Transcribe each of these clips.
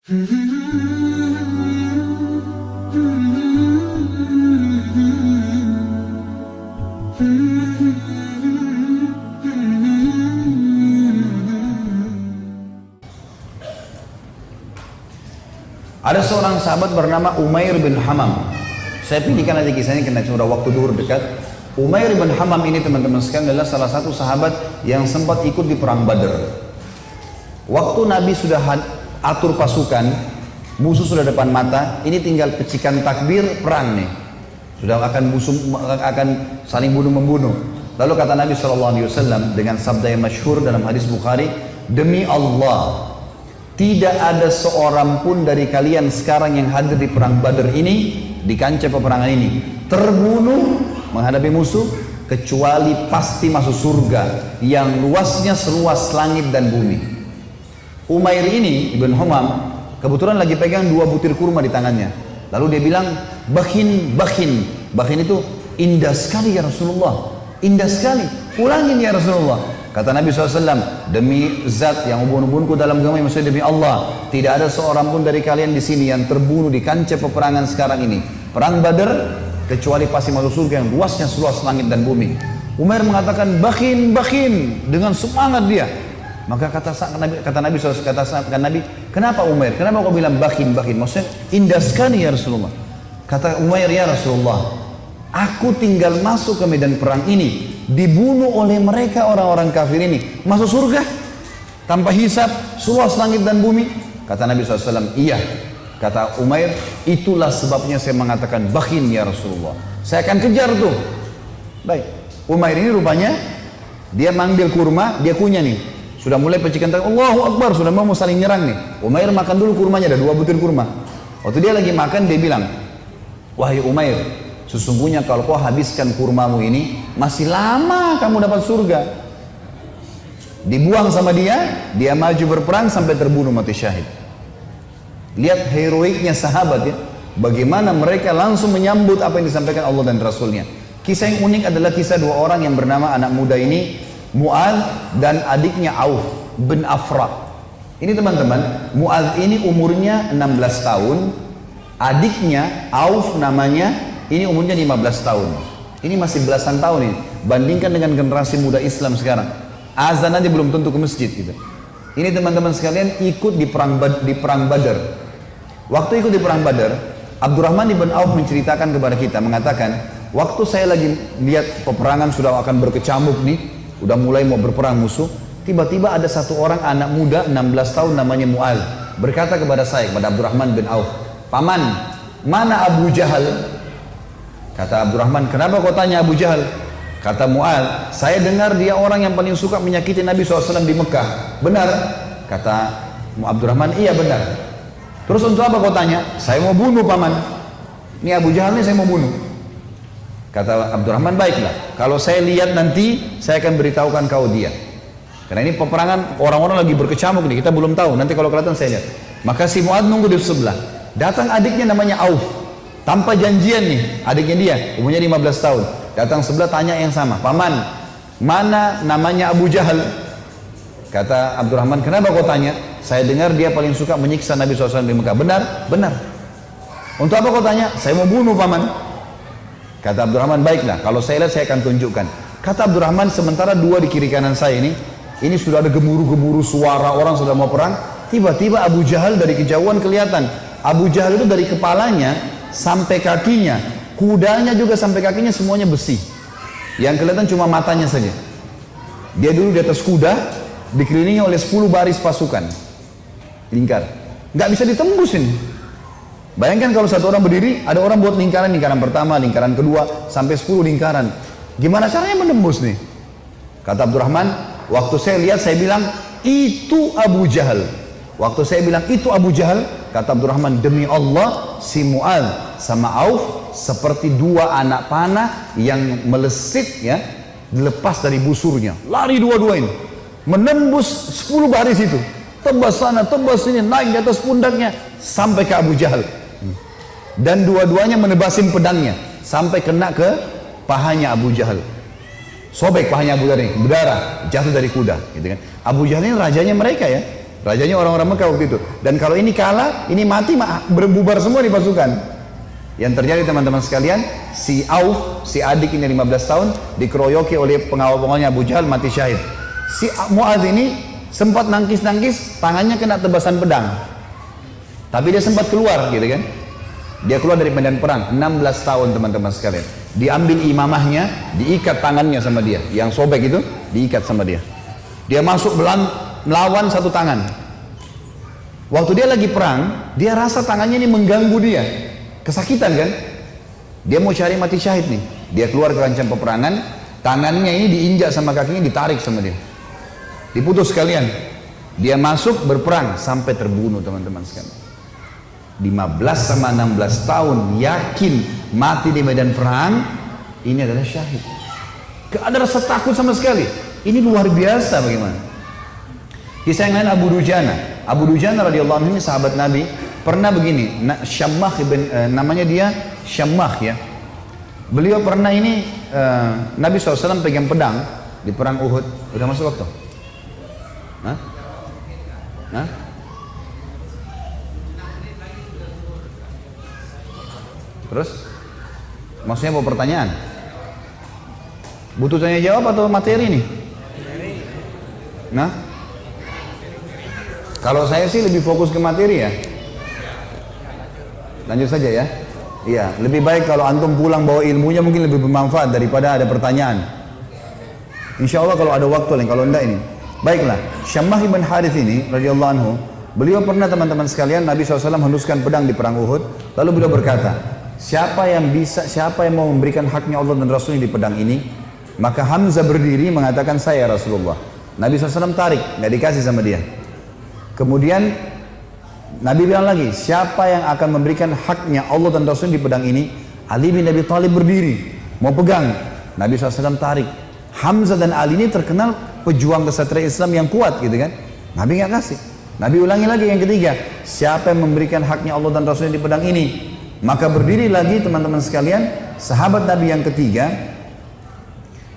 Ada seorang sahabat bernama Umair bin Hamam. Saya pilihkan nanti kisahnya karena sudah waktu duhur dekat. Umair bin Hamam ini teman-teman sekalian adalah salah satu sahabat yang sempat ikut di perang Badar. Waktu Nabi sudah atur pasukan, musuh sudah depan mata, ini tinggal pecikan takbir perang nih. Sudah akan saling bunuh-membunuh. Lalu kata Nabi SAW dengan sabda yang masyhur dalam hadis Bukhari, demi Allah, tidak ada seorang pun dari kalian sekarang yang hadir di perang Badar ini, di kancah peperangan ini, terbunuh menghadapi musuh, kecuali pasti masuk surga yang luasnya seluas langit dan bumi. Umair ini, Ibn Humam, kebetulan lagi pegang 2 butir kurma di tangannya. Lalu dia bilang, bakhin. Bakhin itu indah sekali ya Rasulullah. Indah sekali, ulangin ya Rasulullah. Kata Nabi SAW, demi zat yang ubun-ubunku dalam agama, maksudnya demi Allah, tidak ada seorang pun dari kalian di sini yang terbunuh di kancah peperangan sekarang ini, perang Badar, kecuali pasti masuk surga yang luasnya seluas langit dan bumi. Umair mengatakan, bakhin, dengan semangat dia. Maka kata Nabi SAW, kenapa Umair? Kenapa kau bilang bakhin? Maksudnya indah sekali ya Rasulullah. Kata Umair, ya Rasulullah, aku tinggal masuk ke medan perang ini, dibunuh oleh mereka orang-orang kafir ini, masuk surga tanpa hisab, seluas langit dan bumi. Kata Nabi SAW, iya. Kata Umair, itulah sebabnya saya mengatakan bakhin ya Rasulullah. Saya akan kejar tuh. Baik, Umair ini rupanya dia manggil kurma, dia kunyah nih. Sudah mulai pecikan tangan, Allahu Akbar, sudah mau saling nyerang nih. Umair makan dulu kurmanya, ada 2 butir kurma. Waktu dia lagi makan, dia bilang, wahai Umair, sesungguhnya kalau kau habiskan kurmamu ini, masih lama kamu dapat surga. Dibuang sama dia maju berperang sampai terbunuh mati syahid. Lihat heroiknya sahabat ya, bagaimana mereka langsung menyambut apa yang disampaikan Allah dan Rasulnya. Kisah yang unik adalah kisah 2 orang yang bernama anak muda ini, Mu'adz dan adiknya Auf bin Afra. Ini teman-teman, Mu'adz ini umurnya 16 tahun, adiknya Auf namanya, ini umurnya 15 tahun. Ini masih belasan tahun ini. Bandingkan dengan generasi muda Islam sekarang. Azan aja belum tentu ke masjid gitu. Ini teman-teman sekalian ikut di perang Badar. Waktu ikut di perang Badar, Abdurrahman ibn Auf menceritakan kepada kita, mengatakan, waktu saya lagi lihat peperangan sudah akan berkecamuk nih, udah mulai mau berperang musuh, tiba-tiba ada satu orang anak muda 16 tahun namanya Mu'adz berkata kepada saya, kepada Abdurrahman bin Auf, paman, mana Abu Jahal? Kata Abdurrahman, kenapa kau tanya Abu Jahal? Kata Mu'adz, saya dengar dia orang yang paling suka menyakiti Nabi SAW di Mekah. Benar? Kata Abdurrahman, iya benar. Terus untuk apa kau tanya? Saya mau bunuh paman. Ini Abu Jahal ini saya mau bunuh. Kata Abdurrahman, baiklah, kalau saya lihat nanti saya akan beritahukan kau dia. Karena ini peperangan orang-orang lagi berkecamuk nih, kita belum tahu, nanti kalau kelihatan saya lihat. Maka si Mu'adz nunggu di sebelah. Datang adiknya namanya Auf, tanpa janjian nih, adiknya dia umurnya 15 tahun. Datang sebelah tanya yang sama, paman, mana namanya Abu Jahal? Kata Abdurrahman, kenapa kau tanya? Saya dengar dia paling suka menyiksa Nabi SAW di Mekah. Benar? Benar. Untuk apa kau tanya? Saya mau bunuh paman. Kata Abdurrahman, baiklah, kalau saya lihat saya akan tunjukkan. Kata Abdurrahman, sementara 2 di kiri kanan saya ini sudah ada gemuruh-gemuruh suara orang sudah mau perang. Tiba-tiba Abu Jahal dari kejauhan kelihatan. Abu Jahal itu dari kepalanya sampai kakinya, kudanya juga sampai kakinya semuanya besi. Yang kelihatan cuma matanya saja. Dia dulu di atas kuda, dikelilingi oleh 10 baris pasukan. Lingkar. Nggak bisa ditembus ini. Bayangkan kalau satu orang berdiri, ada orang buat lingkaran pertama, lingkaran kedua, sampai 10 lingkaran. Gimana caranya menembus nih? Kata Abdurrahman, waktu saya lihat saya bilang, itu Abu Jahal. Waktu saya bilang, itu Abu Jahal, kata Abdurrahman, demi Allah, si Mu'adz sama Auf seperti 2 anak panah yang melesit ya, dilepas dari busurnya. Lari dua-dua ini, menembus 10 baris itu. Tebas sana, tebas sini, naik di atas pundaknya, sampai ke Abu Jahal. Dan dua-duanya menebasin pedangnya sampai kena ke pahanya Abu Jahal. Sobek pahanya Abu Jahal ini, berdarah, jatuh dari kuda, gitu kan. Abu Jahal ini rajanya mereka ya. Rajanya orang-orang Mekah waktu itu. Dan kalau ini kalah, ini mati, berbubar semua di pasukan. Yang terjadi teman-teman sekalian, si Auf, si adik ini 15 tahun, dikeroyoki oleh pengawal-pengawalnya Abu Jahal, mati syahid. Si Mu'adz ini sempat nangkis-nangkis, tangannya kena tebasan pedang. Tapi dia sempat keluar gitu kan. Dia keluar dari medan perang, 16 tahun teman-teman sekalian. Diambil imamahnya, diikat tangannya sama dia. Yang sobek itu, diikat sama dia. Dia masuk melawan satu tangan. Waktu dia lagi perang, dia rasa tangannya ini mengganggu dia. Kesakitan kan? Dia mau cari mati syahid nih. Dia keluar ke kancah peperangan, tangannya ini diinjak sama kakinya, ditarik sama dia. Diputus sekalian. Dia masuk berperang sampai terbunuh teman-teman sekalian. 15 sama 16 tahun yakin mati di medan perang, ini adalah syahid. Gak ada rasa takut sama sekali. Ini luar biasa bagaimana. Kisah yang lain Abu Dujana. Abu Dujana radhiyallahu anhu ini sahabat Nabi, pernah begini, Syammah namanya dia Syammah ya. Beliau pernah ini Nabi SAW pegang pedang di perang Uhud. Udah masuk waktu? Hah? Hah? Terus? Maksudnya mau pertanyaan? Butuh tanya jawab atau materi nih? Nah? Kalau saya sih lebih fokus ke materi ya. Lanjut saja ya. Iya, lebih baik kalau antum pulang bawa ilmunya mungkin lebih bermanfaat daripada ada pertanyaan. Insya Allah kalau ada waktu lain, kalau enggak ini. Baiklah, Syammah ibn Harith ini radhiyallahu anhu, beliau pernah teman-teman sekalian, Nabi SAW henuskan pedang di perang Uhud, lalu beliau berkata, siapa yang mau memberikan haknya Allah dan Rasulnya di pedang ini? Maka Hamzah berdiri mengatakan, saya Rasulullah. Nabi SAW tarik, nggak dikasih sama dia. Kemudian Nabi bilang lagi, siapa yang akan memberikan haknya Allah dan Rasul di pedang ini? Ali bin Abi Thalib berdiri, mau pegang. Nabi SAW tarik. Hamzah dan Ali ini terkenal pejuang kesatria Islam yang kuat gitu kan. Nabi nggak kasih. Nabi ulangi lagi yang ketiga, siapa yang memberikan haknya Allah dan Rasulnya di pedang ini? Maka berdiri lagi teman-teman sekalian, sahabat Nabi yang ketiga,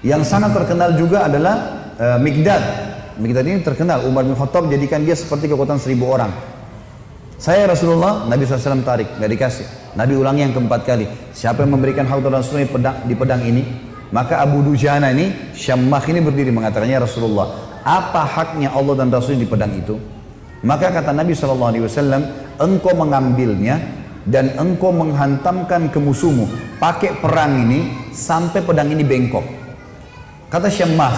yang sangat terkenal juga adalah Mikdad. Mikdad ini terkenal, Umar bin Khattab jadikan dia seperti kekuatan 1000 orang. Saya Rasulullah, Nabi SAW tarik, nggak dikasih. Nabi ulangi yang keempat kali, siapa yang memberikan hak dan Rasulnya di pedang ini? Maka Abu Dujana ini, Syammah ini berdiri mengatakannya, Rasulullah, apa haknya Allah dan Rasulnya di pedang itu? Maka kata Nabi SAW, engkau mengambilnya dan engkau menghantamkan ke musuhmu, pakai perang ini sampai pedang ini bengkok. Kata Syammah,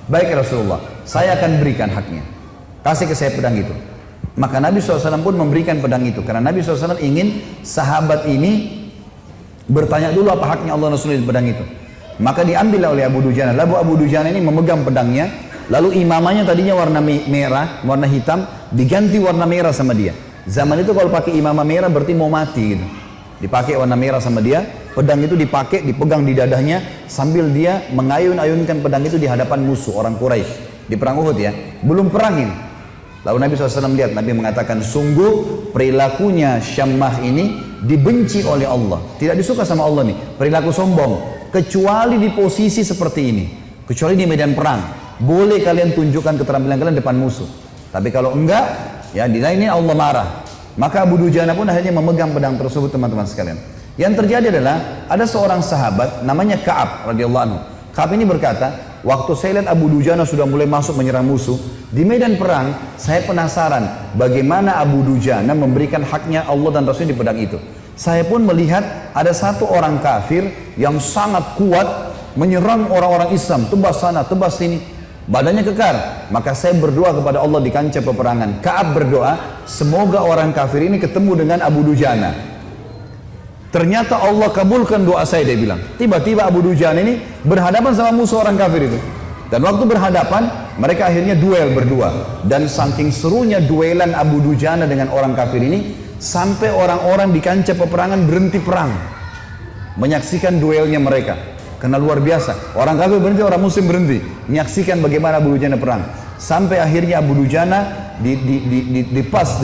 baik Rasulullah, saya akan berikan haknya, kasih ke saya pedang itu. Maka Nabi SAW pun memberikan pedang itu, karena Nabi SAW ingin sahabat ini bertanya dulu apa haknya Allah dan Rasulnya di pedang itu. Maka diambil oleh Abu Dujana. Lalu Abu Dujana ini memegang pedangnya, lalu imamahnya tadinya warna merah, warna hitam, diganti warna merah sama dia. Zaman itu kalau pakai imamah merah berarti mau mati gitu. Dipakai warna merah sama dia, pedang itu dipakai, dipegang di dadahnya sambil dia mengayun-ayunkan pedang itu di hadapan musuh orang Quraisy di perang Uhud ya. Belum perang ini. Lalu Nabi SAW lihat, Nabi mengatakan, sungguh perilakunya Syammah ini dibenci oleh Allah. Tidak disuka sama Allah nih, perilaku sombong. Kecuali di posisi seperti ini, kecuali di medan perang, boleh kalian tunjukkan keterampilan kalian depan musuh. Tapi kalau enggak, ya di lain ini Allah marah. Maka Abu Dujana pun akhirnya memegang pedang tersebut teman-teman sekalian. Yang terjadi adalah ada seorang sahabat namanya Ka'ab radhiyallahu anhu. Ka'ab ini berkata, waktu saya lihat Abu Dujana sudah mulai masuk menyerang musuh di medan perang, saya penasaran bagaimana Abu Dujana memberikan haknya Allah dan Rasul di pedang itu. Saya pun melihat ada satu orang kafir yang sangat kuat menyerang orang-orang Islam, tebas sana, tebas sini, badannya kekar. Maka saya berdoa kepada Allah di kancah peperangan. Ka'ab berdoa, semoga orang kafir ini ketemu dengan Abu Dujana. Ternyata Allah kabulkan doa saya, dia bilang. Tiba-tiba Abu Dujana ini berhadapan sama musuh orang kafir itu. Dan waktu berhadapan, mereka akhirnya duel berdua. Dan saking serunya duelan Abu Dujana dengan orang kafir ini, sampai orang-orang di kancah peperangan berhenti perang menyaksikan duelnya mereka, karena luar biasa. Orang kafir berhenti, orang muslim berhenti menyaksikan bagaimana Abu Dujana perang. Sampai akhirnya Abu Dujana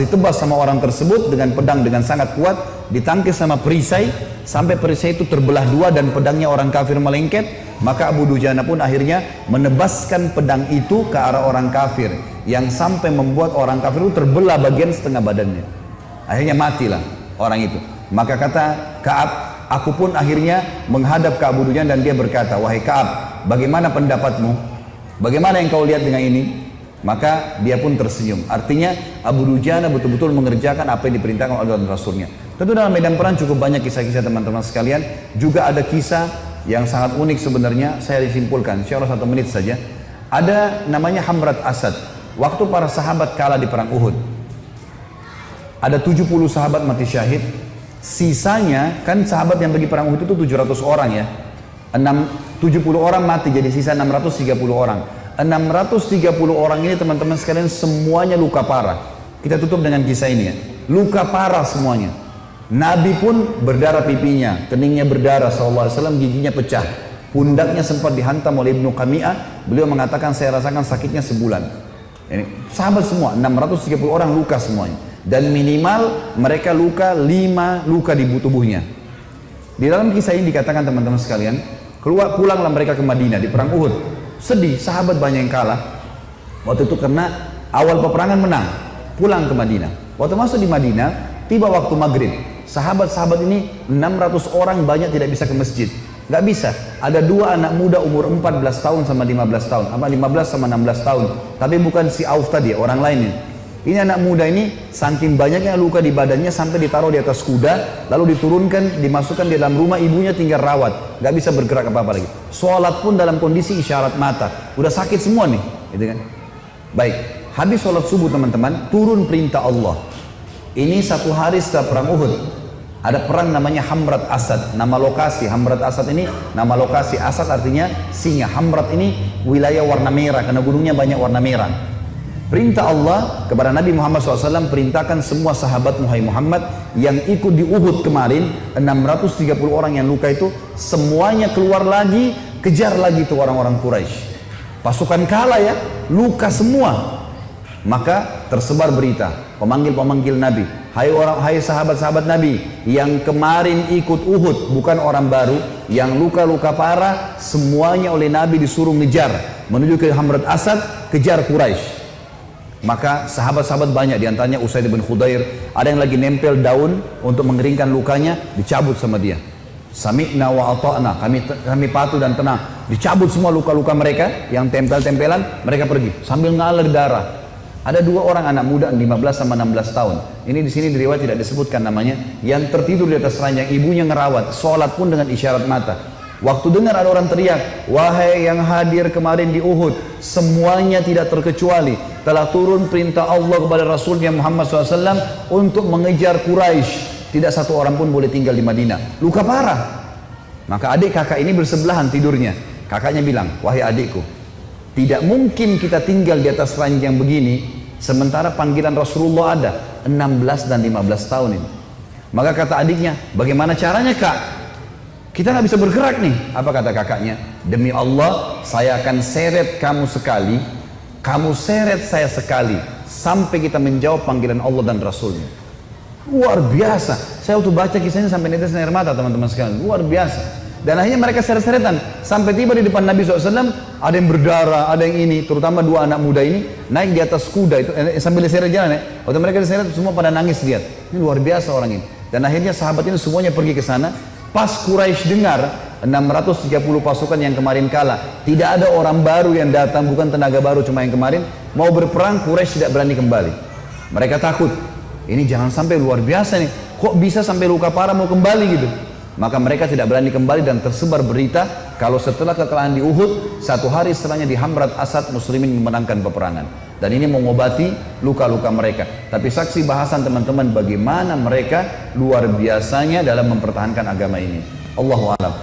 ditebas sama orang tersebut dengan pedang dengan sangat kuat, ditangkis sama perisai sampai perisai itu terbelah dua dan pedangnya orang kafir melengket. Maka Abu Dujana pun akhirnya menebaskan pedang itu ke arah orang kafir yang sampai membuat orang kafir itu terbelah bagian setengah badannya. Akhirnya matilah orang itu. Maka kata Ka'ab, aku pun akhirnya menghadap ke Abu Dujana dan dia berkata, wahai Ka'ab, bagaimana pendapatmu? Bagaimana yang kau lihat dengan ini? Maka dia pun tersenyum. Artinya Abu Dujana betul-betul mengerjakan apa yang diperintahkan oleh Allah dan Rasulnya. Tentu dalam medan perang cukup banyak kisah-kisah teman-teman sekalian. Juga ada kisah yang sangat unik sebenarnya, saya disimpulkan, insya Allah 1 menit saja. Ada namanya Hamrat Asad. Waktu para sahabat kalah di perang Uhud, ada 70 sahabat mati syahid. Sisanya, kan sahabat yang pergi perang Uhud itu 700 orang ya. 70 orang mati, jadi sisa 630 orang. 630 orang ini teman-teman sekalian semuanya luka parah. Kita tutup dengan kisah ini ya. Luka parah semuanya. Nabi pun berdarah pipinya, keningnya berdarah SAW, giginya pecah. Pundaknya sempat dihantam oleh Ibnu Qami'ah. Beliau mengatakan, saya rasakan sakitnya sebulan. Ini sahabat semua, 630 orang luka semuanya. Dan minimal mereka luka 5 luka di tubuhnya. Di dalam kisah ini dikatakan teman-teman sekalian, pulanglah mereka ke Madinah di perang Uhud. Sedih, sahabat banyak yang kalah. Waktu itu karena awal peperangan menang, pulang ke Madinah. Waktu masuk di Madinah, tiba waktu maghrib. Sahabat-sahabat ini 600 orang banyak tidak bisa ke masjid. Gak bisa. Ada 2 anak muda umur 14 tahun sama 15 tahun. Apa 15 sama 16 tahun. Tapi bukan si Auf tadi, orang lain ini. Ini anak muda ini saking banyaknya luka di badannya sampai ditaruh di atas kuda, lalu diturunkan, dimasukkan di dalam rumah, ibunya tinggal rawat, gak bisa bergerak apa-apa lagi. Sholat pun dalam kondisi isyarat mata, udah sakit semua nih, gitu kan? Baik, habis sholat subuh teman-teman, turun perintah Allah. Ini 1 hari setelah perang Uhud, ada perang namanya Hamrat Asad. Nama lokasi Hamrat Asad ini, nama lokasi Asad artinya singa. Hamrat ini wilayah warna merah karena gunungnya banyak warna merah. Perintah Allah kepada Nabi Muhammad SAW, perintahkan semua sahabat Muhammad yang ikut di Uhud kemarin, 630 orang yang luka itu, semuanya keluar lagi, kejar lagi itu orang-orang Quraisy. Pasukan kalah ya, luka semua. Maka tersebar berita, pemanggil-pemanggil Nabi, hai sahabat-sahabat Nabi yang kemarin ikut Uhud, bukan orang baru, yang luka-luka parah, semuanya oleh Nabi disuruh ngejar menuju ke Hamrat Asad, kejar Quraisy. Maka sahabat-sahabat banyak, diantaranya Usaid bin Khudair, ada yang lagi nempel daun untuk mengeringkan lukanya, dicabut sama dia. Sami'na wa ata'na, kami patuh dan tenang. Dicabut semua luka-luka mereka yang tempel-tempelan, mereka pergi sambil ngalir darah. Ada 2 orang anak muda 15 sama 16 tahun. Ini di sini di riwayat tidak disebutkan namanya, yang tertidur di atas ranjang, ibunya ngerawat, sholat pun dengan isyarat mata. Waktu dengar ada orang teriak, wahai yang hadir kemarin di Uhud, semuanya tidak terkecuali telah turun perintah Allah kepada Rasulnya Muhammad SAW untuk mengejar Quraisy. Tidak 1 orang pun boleh tinggal di Madinah. Luka parah. Maka adik kakak ini bersebelahan tidurnya. Kakaknya bilang, wahai adikku, tidak mungkin kita tinggal di atas ranjang begini sementara panggilan Rasulullah ada 16 dan 15 tahun ini. Maka kata adiknya, bagaimana caranya kak? Kita nggak bisa bergerak nih. Apa kata kakaknya? Demi Allah, saya akan seret kamu sekali, kamu seret saya sekali, sampai kita menjawab panggilan Allah dan Rasulnya. Luar biasa. Saya waktu baca kisahnya sampai netes air mata teman-teman sekalian. Luar biasa. Dan akhirnya mereka seret-seretan sampai tiba di depan Nabi SAW. Ada yang berdarah, ada yang ini. Terutama 2 anak muda ini naik di atas kuda itu sambil diseret jalan ya. Waktu mereka diseret semua pada nangis lihat. Ini luar biasa orang ini. Dan akhirnya sahabat ini semuanya pergi ke sana. Pas Quraisy dengar 630 pasukan yang kemarin kalah, tidak ada orang baru yang datang, bukan tenaga baru cuma yang kemarin mau berperang, Quraisy tidak berani kembali. Mereka takut, ini jangan sampai luar biasa nih, kok bisa sampai luka parah mau kembali gitu. Maka mereka tidak berani kembali dan tersebar berita kalau setelah kekalahan di Uhud, 1 hari setelahnya di Hamrat Asad muslimin memenangkan peperangan. Dan ini mengobati luka-luka mereka. Tapi saksi bahasan teman-teman bagaimana mereka luar biasanya dalam mempertahankan agama ini. Allahu a'lam.